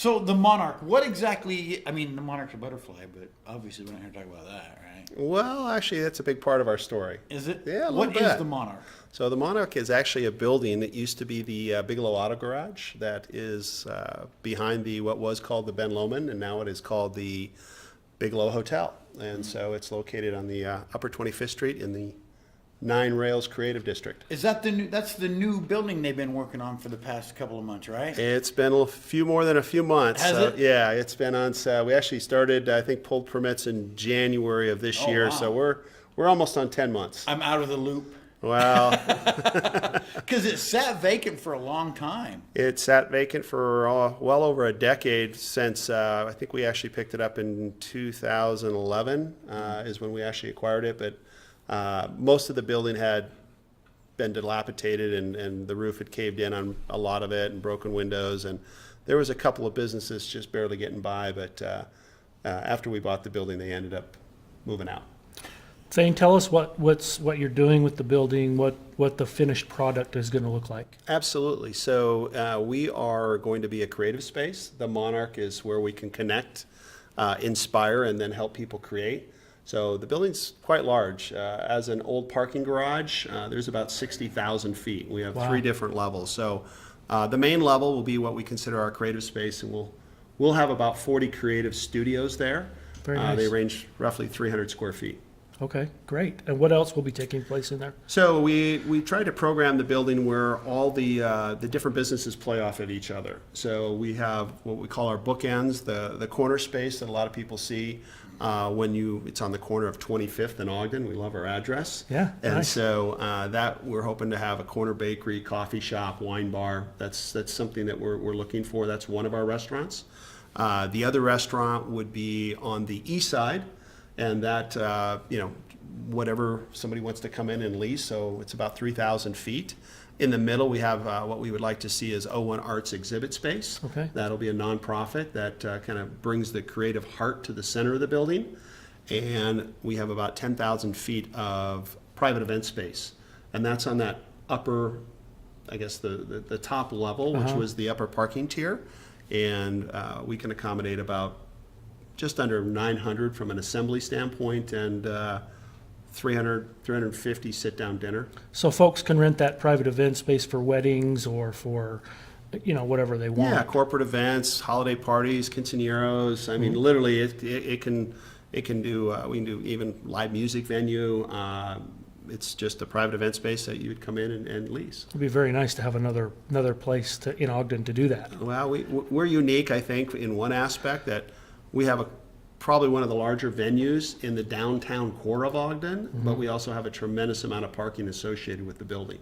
So the Monarch, what exactly? I mean, the Monarch's a butterfly, but obviously we're not here to talk about that, right? Well, actually, that's a big part of our story. Is it? Yeah, a little What is bit. the Monarch? So the Monarch is actually a building that used to be the Bigelow Auto Garage that is behind the what was called the Ben Lomond, and now it is called the Bigelow Hotel. And so it's located on the Upper 25th Street in the Nine Rails Creative District. Is that the new? That's the new building they've been working on for the past couple of months, right? It's been a few more than a few months. Has it? Yeah, it's been on. We actually started, I think, pulled permits in January of this Oh, year. wow. So we're almost on 10 months. I'm out of the loop Well, because it sat vacant for a long time. it sat vacant for well over a decade since I think we actually picked it up in 2011 is when we actually acquired it. But most of the building had been dilapidated and the roof had caved in on a lot of it and broken windows. And there was a couple of businesses just barely getting by. But after we bought the building, they ended up moving out. Thane, tell us what you're doing with the building, what the finished product is going to look like. Absolutely. So we are going to be a creative space. The Monarch is where we can connect, inspire, and then help people create. So the building's quite large. As an old parking garage, there's about 60,000 feet. We have Wow. 3 different levels. So the main level will be what we consider our creative space, and we'll have about 40 creative studios there. Very nice. They range roughly 300 square feet. Okay, great. And what else will be taking place in there? So we try to program the building where all the different businesses play off of each other. So we have what we call our bookends, the corner space that a lot of people see it's on the corner of 25th and Ogden. We love our address. Yeah, And nice. so that we're hoping to have a corner bakery, coffee shop, wine bar. That's something that we're looking for. That's one of our restaurants. The other restaurant would be on the east side. And that, whatever somebody wants to come in and lease, so it's about 3,000 feet. In the middle, we have what we would like to see as O1 Arts exhibit space. Okay. That'll be a nonprofit that kind of brings the creative heart to the center of the building. And we have about 10,000 feet of private event space. And that's on that upper, I guess, the top level, which was the upper parking tier. And we can accommodate about just under 900 from an assembly standpoint and 350 sit-down dinner. So folks can rent that private event space for weddings or for, whatever they want. Yeah, corporate events, holiday parties, quinceañeros. I mean, literally, it can do. We can do even live music venue. It's just a private event space that you would come in and lease. It'd be very nice to have another place in Ogden to do that. Well, we're unique, I think, in one aspect that we have probably one of the larger venues in the downtown core of Ogden, but we also have a tremendous amount of parking associated with the building.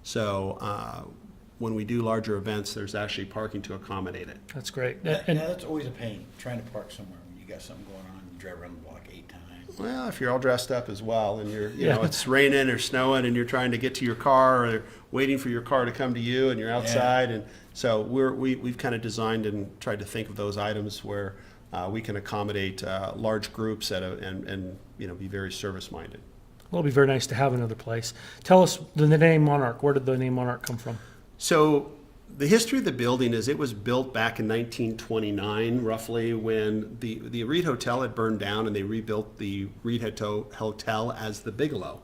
So when we do larger events, there's actually parking to accommodate it. That's great. Yeah, And that's always a pain trying to park somewhere when you got something going on. You drive around the block 8 times. Well, if you're all dressed up as well and you're, Yeah. it's raining or snowing and you're trying to get to your car or waiting for your car to come to you and you're outside. And so we've kind of designed and tried to think of those items where we can accommodate large groups and be very service-minded. well, it'd be very nice to have another place. Tell us the name Monarch. Where did the name Monarch come from? So the history of the building is it was built back in 1929, roughly, when the Reed Hotel had burned down and they rebuilt the Reed Hotel as the Bigelow.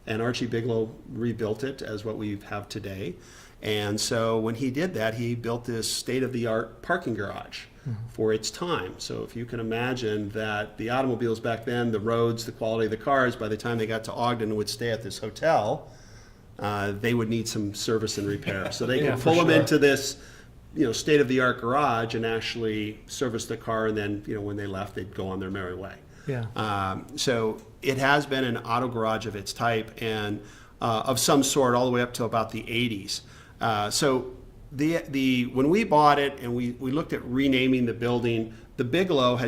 And Archie Bigelow rebuilt it as what we have today. And so when he did that, he built this state-of-the-art parking garage for its time. So if you can imagine that the automobiles back then, the roads, the quality of the cars, by the time they got to Ogden and would stay at this hotel, they would need some service and repair. So they Yeah, could for pull them sure. into this, state-of-the-art garage and actually service the car. And then, when they left, they'd go on their merry way. Yeah. So it has been an auto garage of its type and of some sort all the way up to about the 80s. So when we bought it and we looked at renaming the building, the Bigelow Hotel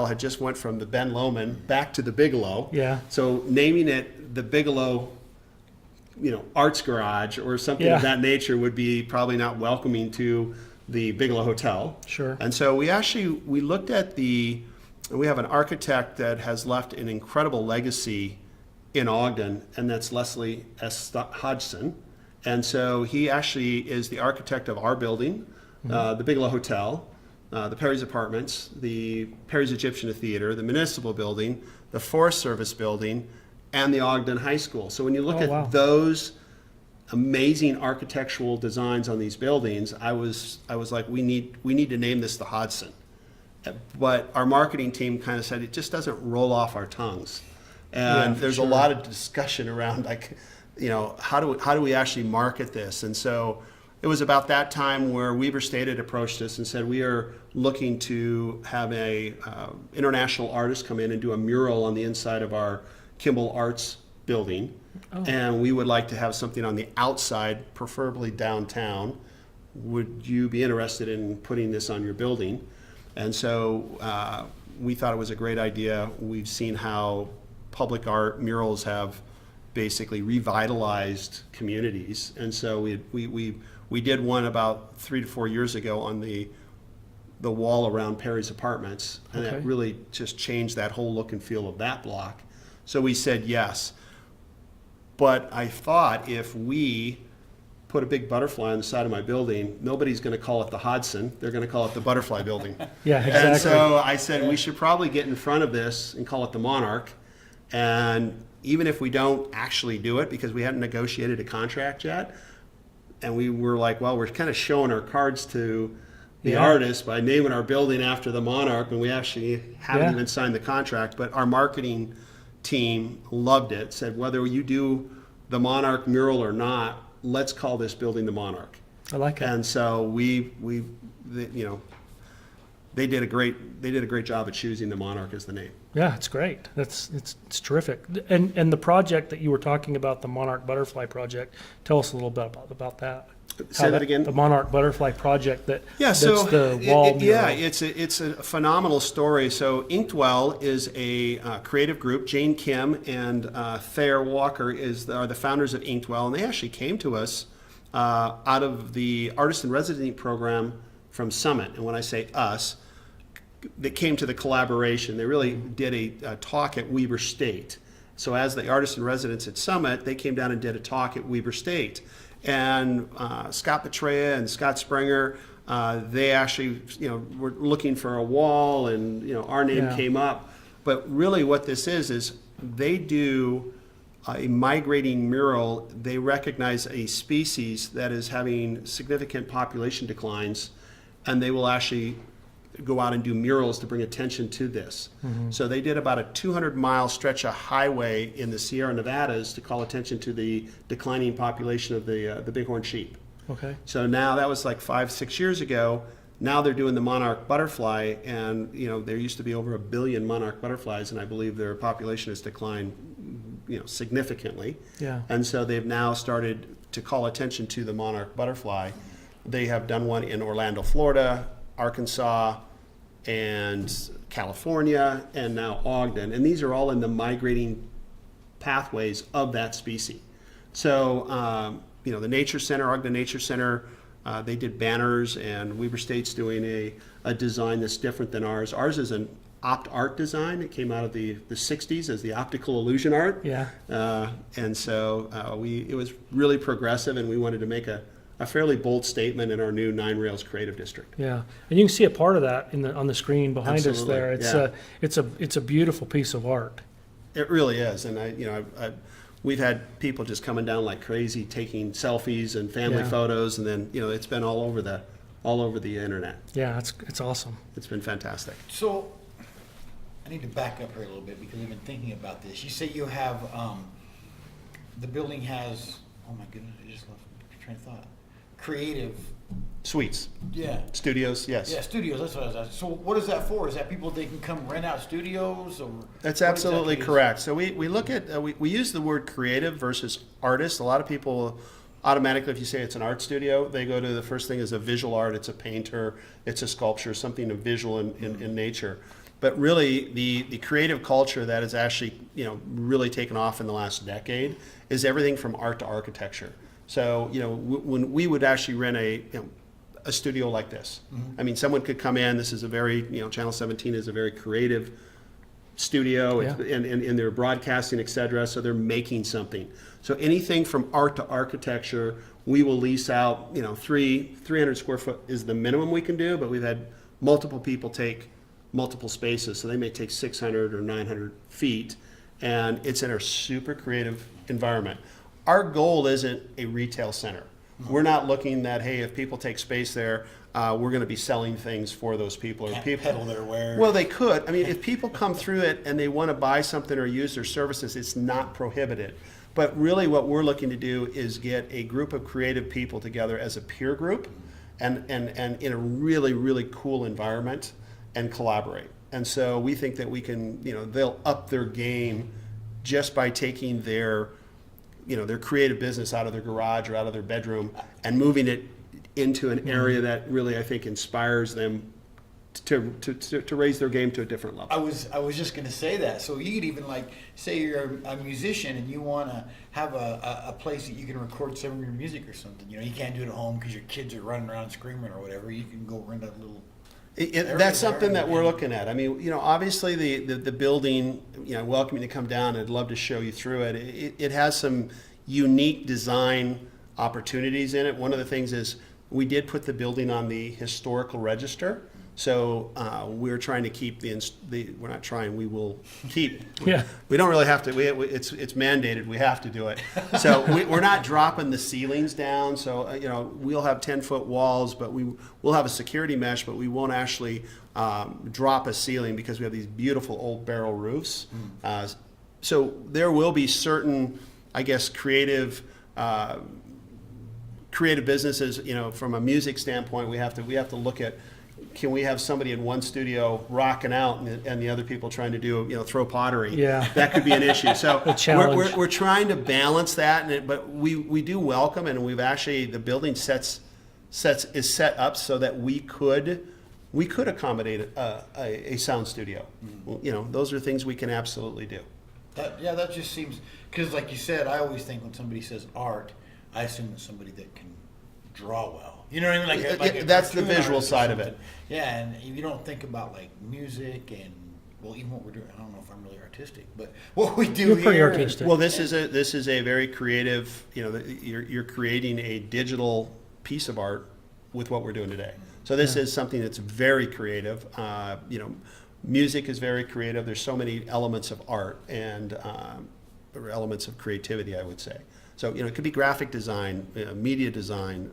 had just went from the Ben Lomond back to the Bigelow. Yeah. So naming it the Bigelow, Arts Garage or something Yeah. of that nature would be probably not welcoming to the Bigelow Hotel. Sure. And so we looked at we have an architect that has left an incredible legacy in Ogden, and that's Leslie S. Hodgson. And so he actually is the architect of our building, the Bigelow Hotel, the Perry's Apartments, the Perry's Egyptian Theater, the Municipal Building, the Forest Service Building, and the Ogden High School. So when you look Oh, at wow. those amazing architectural designs on these buildings, I was like, we need to name this the Hodson. But our marketing team kind of said it just doesn't roll off our tongues. And for there's sure. a lot of discussion around, like, how do we actually market this? And so it was about that time where Weber State had approached us and said, we are looking to have a international artist come in and do a mural on the inside of our Kimball Arts building. Oh. And we would like to have something on the outside, preferably downtown. Would you be interested in putting this on your building? And so we thought it was a great idea. We've seen how public art murals have basically revitalized communities. And so we did one about 3 to 4 years ago on the wall around Perry's Apartments. And Okay. that really just changed that whole look and feel of that block. So we said yes. But I thought if we put a big butterfly on the side of my building, nobody's going to call it the Hodson. They're going to call it the Butterfly Building. Yeah, exactly. And so I said we should probably get in front of this and call it the Monarch. And even if we don't actually do it, because we hadn't negotiated a contract yet, and we were like, well, we're kind of showing our cards to the Yeah. artist by naming our building after the Monarch, and we actually haven't Yeah. even signed the contract. But our marketing team loved it, said whether you do the Monarch mural or not, let's call this building the Monarch. I like it. And so they did a great job at choosing the Monarch as the name. Yeah, it's great. It's terrific. And the project that you were talking about, the Monarch Butterfly Project, tell us a little bit about that. Say How that again? The Monarch Butterfly Project Yeah, so that's the wall mural. it's a phenomenal story. So Inkwell is a creative group. Jane Kim and Thayer Walker are the founders of Inkwell, and they actually came to us out of the Artist in Residency program from Summit. And when I say us, they came to the collaboration. They really did a talk at Weber State. So as the Artist in Residence at Summit, they came down and did a talk at Weber State. And Scott Petrea and Scott Springer, they actually, were looking for a wall, and our name Yeah. came up. But really, what this is they do a migrating mural. They recognize a species that is having significant population declines, and they will actually go out and do murals to bring attention to this. So they did about a 200-mile stretch of highway in the Sierra Nevadas to call attention to the declining population of the bighorn sheep. Okay. So now that was like 5-6 years ago. Now they're doing the monarch butterfly, and there used to be over 1 billion monarch butterflies, and I believe their population has declined, significantly. Yeah. And so they've now started to call attention to the monarch butterfly. They have done one in Orlando, Florida, Arkansas, and California, and now Ogden. And these are all in the migrating pathways of that species. So, the Nature Center, Ogden Nature Center, they did banners, and Weber State's doing a design that's different than ours. Ours is an opt art design. It came out of the 60s as the optical illusion art. Yeah. And so it was really progressive, and we wanted to make a fairly bold statement in our new 9 Rails Creative District. Yeah, and you can see a part of that on the screen behind Absolutely, us there. It's a beautiful piece of art. It really is, and we've had people just coming down like crazy, taking selfies and family Yeah. photos, and then it's been all over the internet. Yeah, it's awesome. It's been fantastic. So, I need to back up here a little bit because I've been thinking about this. You say you have, the building has, oh my goodness, I just lost my train of thought. Creative, Suites, yeah. studios, yes. Yeah, studios, that's what I was asking. So what is that for? Is that people, they can come rent out studios, or? That's what absolutely exactly is- correct. So we look at, we use the word creative versus artist. A lot of people automatically, if you say it's an art studio, they go to the first thing is a visual art, it's a painter, it's a sculpture, something of visual in nature. But really, the creative culture that has actually, really taken off in the last decade is everything from art to architecture. So, when we would actually rent a studio like this, I mean, someone could come in, this is a very, Channel 17 is a very creative studio, Yeah. and they're broadcasting, et cetera, so they're making something. So anything from art to architecture, we will lease out, 300 square foot is the minimum we can do, but we've had multiple people take multiple spaces, so they may take 600 or 900 feet, and it's in a super creative environment. Our goal isn't a retail center. We're not looking that, hey, if people take space there, we're going to be selling things for those people. Or Can't people peddle their wares. Well, they could. I mean, if people come through it and they want to buy something or use their services, it's not prohibited. But really what we're looking to do is get a group of creative people together as a peer group and in a really, really cool environment and collaborate. And so we think that we can, they'll up their game just by taking their creative business out of their garage or out of their bedroom and moving it into an area that really, I think, inspires them to raise their game to a different level. I was just going to say that. So you could even say you're a musician and you want to have a place that you can record some of your music or something. You can't do it at home because your kids are running around screaming or whatever. You can go rent a little. That's something that we're looking at. I mean, obviously the building, I welcome you to come down. I'd love to show you through it. It has some unique design opportunities in it. One of the things is we did put the building on the historical register. So we're trying to keep we're not trying, we will keep. Yeah. We don't really have to, it's mandated, we have to do it. So we're not dropping the ceilings down. So, we'll have 10-foot walls, but we'll have a security mesh, but we won't actually drop a ceiling because we have these beautiful old barrel roofs. So there will be certain, I guess, creative businesses, from a music standpoint, we have to look at, can we have somebody in one studio rocking out and the other people trying to do, throw pottery? Yeah. That could be an issue. So A challenge. we're trying to balance that, but we do welcome, and we've actually, the building is set up so that we could accommodate a sound studio. Those are things we can absolutely do. That just seems, because like you said, I always think when somebody says art, I assume it's somebody that can draw well. You know what I mean? Like that's the cartoon visual artist or side of something. it. Yeah, and you don't think about music and even what we're doing. I don't know if I'm really artistic, but what we do You're pretty here. artistic. Well, this is a very creative. You're creating a digital piece of art with what we're doing today. So this is something that's very creative. Music is very creative. There's so many elements of art and elements of creativity, I would say. So it could be graphic design, media design,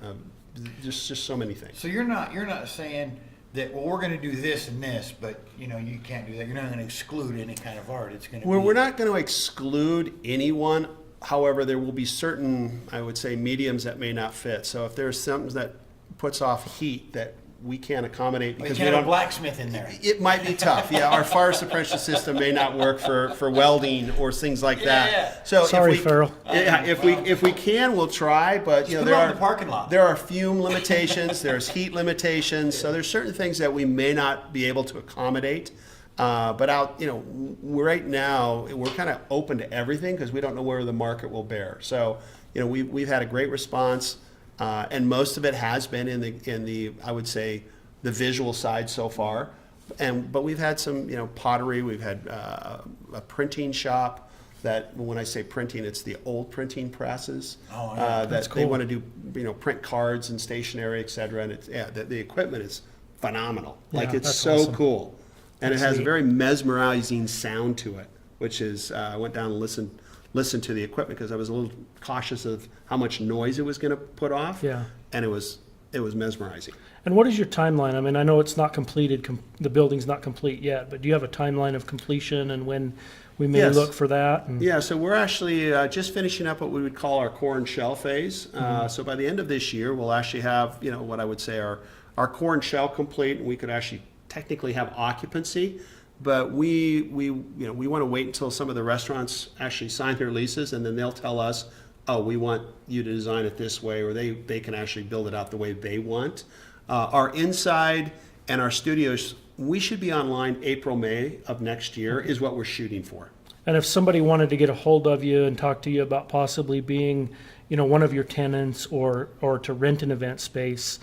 just so many things. So you're not saying that we're going to do this and this, but you can't do that. You're not going to exclude any kind of art. It's going to. We're not going to exclude anyone. However, there will be certain, I would say, mediums that may not fit. So if there's something that puts off heat that we can't accommodate You because can't have a blacksmith in there. it might be tough. Yeah, our fire suppression system may not work for welding or things like that. Yeah. So Sorry, if we, Farrell. Yeah, if we can, we'll try. But Just put there it on are the parking lot. There are fume limitations. There's heat limitations. So there's certain things that we may not be able to accommodate. But right now we're kind of open to everything because we don't know where the market will bear. So we've had a great response. And most of it has been in the I would say the visual side so far, but we've had some pottery. We've had a printing shop that, when I say printing, it's the old printing presses. Oh, yeah. That's That they cool. want to do print cards and stationery, et cetera. And the equipment is phenomenal. Yeah, It's that's so awesome. cool, and That's it has neat. a very mesmerizing sound to it, which is I went down and listened to the equipment because I was a little cautious of how much noise it was going to put off. Yeah. And it was mesmerizing. And what is your timeline? I mean, I know it's not completed, the building's not complete yet, but do you have a timeline of completion and when we may Yes. look for that? And- Yeah, so we're actually just finishing up what we would call our core and shell phase. So by the end of this year, we'll actually have, what I would say our core and shell complete, and we could actually technically have occupancy. But we want to wait until some of the restaurants actually sign their leases, and then they'll tell us, oh, we want you to design it this way, or they can actually build it out the way they want. Our inside and our studios, we should be online April, May of next year is what we're shooting for. And if somebody wanted to get a hold of you and talk to you about possibly being, one of your tenants or to rent an event space,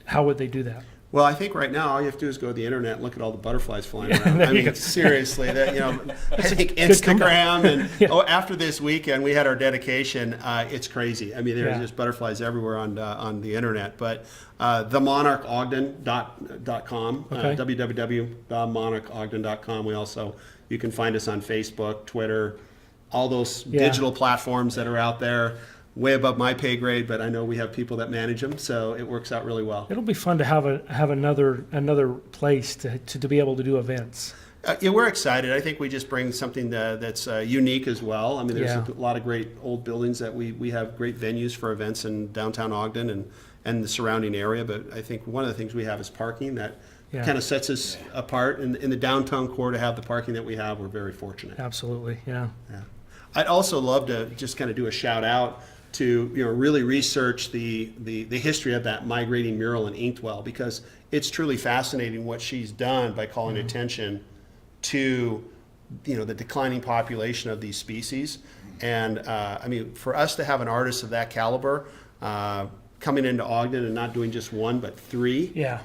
how would they do that? Well, I think right now all you have to do is go to the internet and look at all the butterflies flying around. there I you go. mean, seriously, I think good comeback. Instagram and Yeah. after this weekend we had our dedication. It's crazy. I mean, there's Yeah. just butterflies everywhere on the internet. But themonarchogden.com, Okay. www.monarchogden.com. You can find us on Facebook, Twitter, all those Yeah. digital platforms that are out there. Way above my pay grade, but I know we have people that manage them, so it works out really well. It'll be fun to have another place to be able to do events. Yeah, we're excited. I think we just bring something that's unique as well. I mean, there's Yeah. a lot of great old buildings that we have great venues for events in downtown Ogden and the surrounding area. But I think one of the things we have is parking that Yeah. kind of sets us apart. In the downtown core, to have the parking that we have, we're very fortunate. Absolutely, yeah. Yeah. I'd also love to just kind of do a shout out to really research the history of that migrating mural in Inkwell, because it's truly fascinating what she's done by calling attention to the declining population of these species. And I mean, for us to have an artist of that caliber coming into Ogden and not doing just one but three Yeah.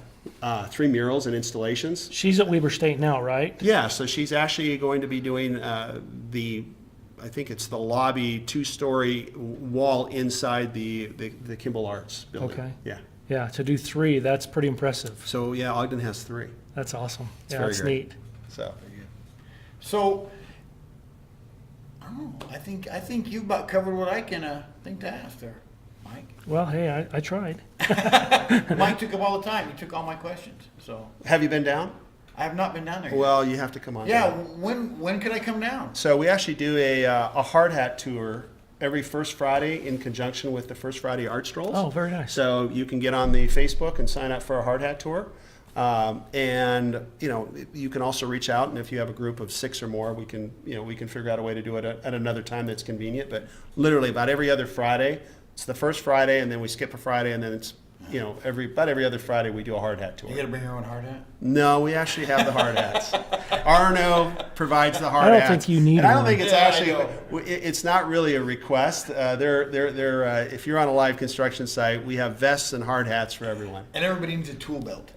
three murals and installations. She's at Weber State now, right? Yeah, so she's actually going to be doing I think it's the lobby 2-story wall inside the Kimball Arts building. Okay. Yeah. Yeah, to do 3, that's pretty impressive. So yeah, Ogden has 3. That's awesome. It's Yeah, very that's great. neat. So So, I don't know. I think you about covered what I can think to ask there, Mike. Well, hey, I tried. Mike took up all the time. He took all my questions. So have you been down? I have not been down there yet. Well, you have to come on Yeah, down. when could I come down? So we actually do a Hardhat Tour every first Friday in conjunction with the First Friday Art Strolls. Oh, very nice. So you can get on the Facebook and sign up for a Hardhat Tour. And you can also reach out, and if you have a group of 6 or more, we can figure out a way to do it at another time that's convenient. But literally about every other Friday, it's the first Friday, and then we skip a Friday, and then it's every other Friday we do a Hardhat Tour. You got to bring your own hard hat. No, we actually have the hard hats. Arno provides the hard I don't hats. think you need And I don't one. think it's Yeah, I actually. know. It's not really a request. They're if you're on a live construction site, we have vests and hard hats for everyone. And everybody needs a tool belt.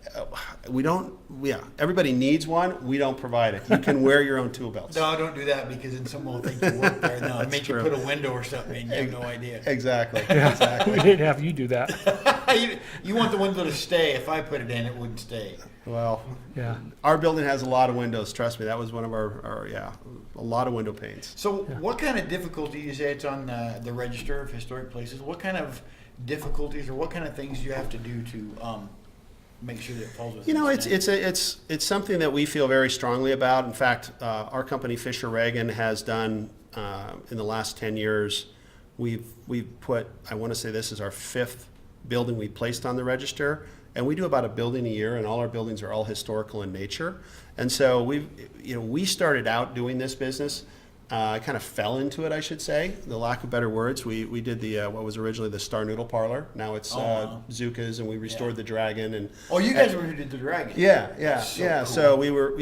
We don't. Yeah, everybody needs one. We don't provide it. You can wear your own tool belts. No, don't do that because then someone will think you work there. No, That's make true. you put a window or something and you have no idea. Exactly. We Exactly. didn't have you do that. you want the window to stay. If I put it in, it wouldn't stay. Well, Yeah. our building has a lot of windows. Trust me, that was one of a lot of window panes. So what kind of difficulty, you say it's on the Register of Historic Places, what kind of difficulties or what kind of things do you have to do to make sure that it falls within the standards? It's something that we feel very strongly about. In fact, our company Fisher Reagan has done in the last 10 years. We've put, I want to say this is our 5th building we placed on the register, and we do about a building a year, and all our buildings are all historical in nature. And so we started out doing this business. I kind of fell into it, I should say, the lack of better words. We did the what was originally the Star Noodle Parlor. Now it's wow. Zuka's, and we restored the Dragon. And Oh, you guys did the Dragon. yeah. That's so cool. So we were,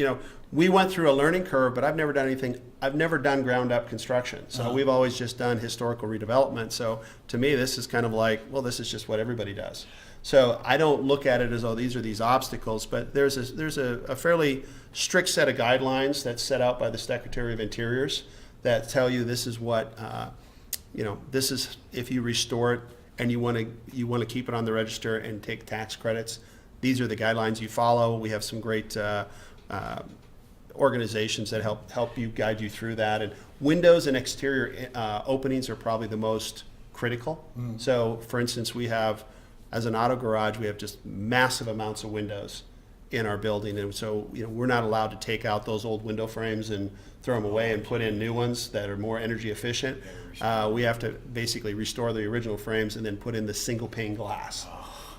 we went through a learning curve, but I've never done anything. I've never done ground up construction. So we've always just done historical redevelopment. So to me, this is kind of like, well, this is just what everybody does. So I don't look at it as, oh, these are these obstacles, but there's a fairly strict set of guidelines that's set out by the Secretary of Interiors that tell you this is what, this is if you restore it and you want to keep it on the register and take tax credits. These are the guidelines you follow. We have some great organizations that help you guide you through that. And windows and exterior openings are probably the most critical. So, for instance, we have, as an auto garage, we have just massive amounts of windows in our building, and so we're not allowed to take out those old window frames and throw them away and put in new ones that are more energy efficient. We have to basically restore the original frames and then put in the single pane glass.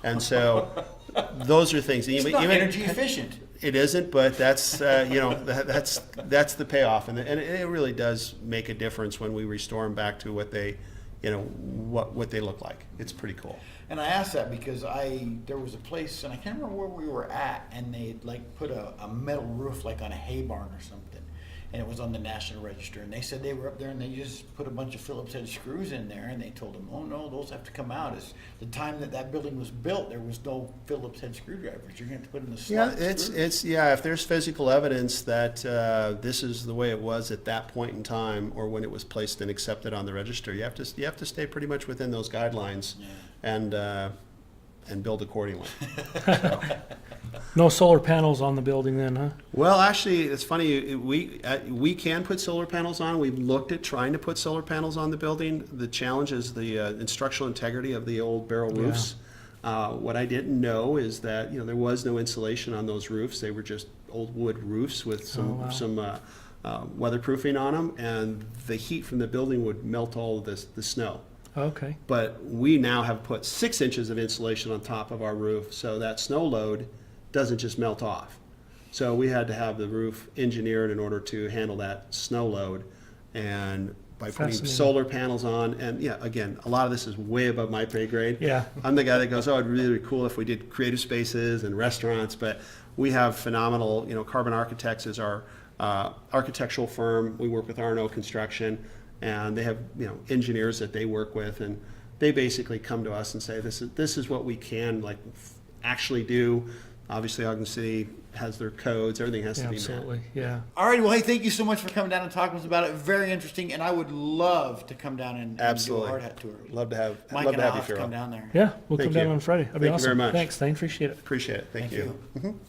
And so those are things. It's not energy efficient. It isn't, but that's that's the payoff, and it really does make a difference when we restore them back to what they, what they look like. It's pretty cool. And I asked that because there was a place, and I can't remember where we were at, and they like put a metal roof like on a hay barn or something. and it was on the National Register. And they said they were up there and they just put a bunch of Phillips head screws in there, and they told them, oh no, those have to come out. It's the time that building was built, there was no Phillips head screwdrivers. You're going to have to put in the Yeah, slot it's screws. if there's physical evidence that this is the way it was at that point in time, or when it was placed and accepted on the register, you have to stay pretty much within those guidelines, and build accordingly. No solar panels on the building then, huh? Well, actually, it's funny. We can put solar panels on. We've looked at trying to put solar panels on the building. The challenge is the structural integrity of the old barrel roofs. What I didn't know is that there was no insulation on those roofs. They were just old wood roofs with some weatherproofing on them, and the heat from the building would melt all of the snow. Okay. But we now have put 6 inches of insulation on top of our roof, so that snow load doesn't just melt off. So we had to have the roof engineered in order to handle that snow load, and by putting Fascinating. solar panels on, and again, a lot of this is way above my pay grade. Yeah. I'm the guy that goes, oh, it'd really be cool if we did creative spaces and restaurants, but we have phenomenal, Carbon Architects is our architectural firm. We work with R&O Construction, and they have engineers that they work with, and they basically come to us and say, this is what we can actually do. Obviously, Ogden City has their codes. Everything has to be met. Absolutely. Yeah. All right. Well, hey, thank you so much for coming down and talking to us about it. Very interesting, and I would love to come down and Absolutely. do a Hardhat tour. Love to have Mike love and to I'll have you, have to come Firo. down there. Yeah. We'll Thank come down you. on Friday. That'd be Thank you awesome. very much. Thanks, Thane. Appreciate it. Appreciate it. Thank you. you.